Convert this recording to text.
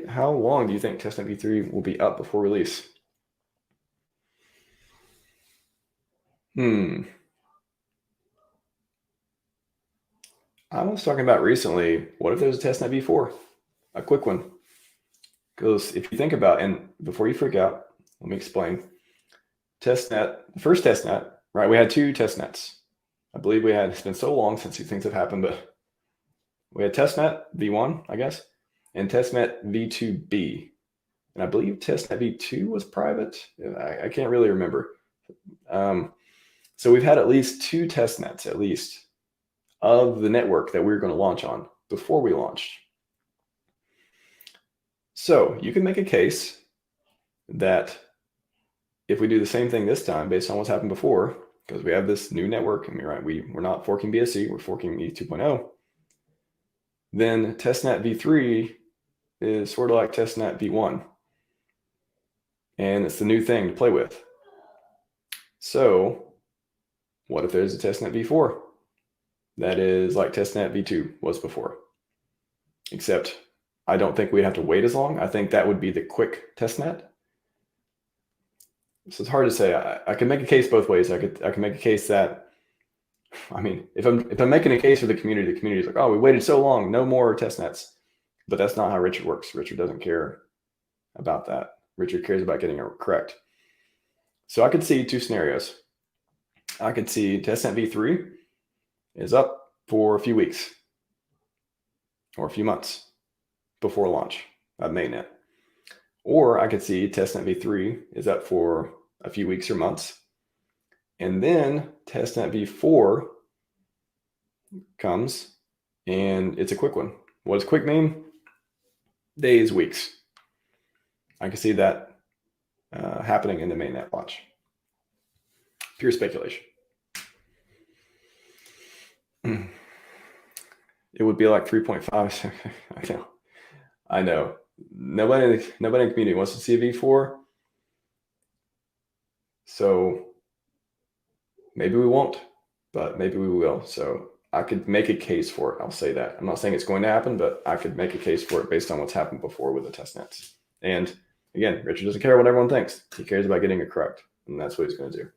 How long do you think testnet v3 will be up before release? I was talking about recently, what if there's a testnet v4? A quick one. Because if you think about, and before you freak out, let me explain. Testnet, the first testnet, right? We had two testnets. I believe we had, it's been so long since these things have happened, but we had testnet v1, I guess, and testnet v2b. And I believe testnet v2 was private. I can't really remember. So we've had at least two testnets, at least, of the network that we were going to launch on before we launched. So you can make a case that if we do the same thing this time based on what's happened before, because we have this new network, and you're right, we're not forking BSC, we're forking ETH 2.0, then testnet v3 is sort of like testnet v1. And it's the new thing to play with. So what if there's a testnet v4 that is like testnet v2 was before? Except I don't think we'd have to wait as long. I think that would be the quick testnet. So it's hard to say. I can make a case both ways. I can make a case that, I mean, if I'm making a case for the community is like, oh, we waited so long, no more testnets. But that's not how Richard works. Richard doesn't care about that. Richard cares about getting it correct. So I could see two scenarios. I could see testnet v3 is up for a few weeks or a few months before launch of mainnet. Or I could see testnet v3 is up for a few weeks or months. And then testnet v4 comes and it's a quick one. What does quick mean? Days, weeks. I can see that happening in the mainnet launch. Pure speculation. It would be like 3.5. I know. Nobody in the community wants to see a V4. So maybe we won't, but maybe we will. So I could make a case for it. I'll say that. I'm not saying it's going to happen, but I could make a case for it based on what's happened before with the testnets. And again, Richard doesn't care what everyone thinks. He cares about getting it correct. And that's what he's going to do.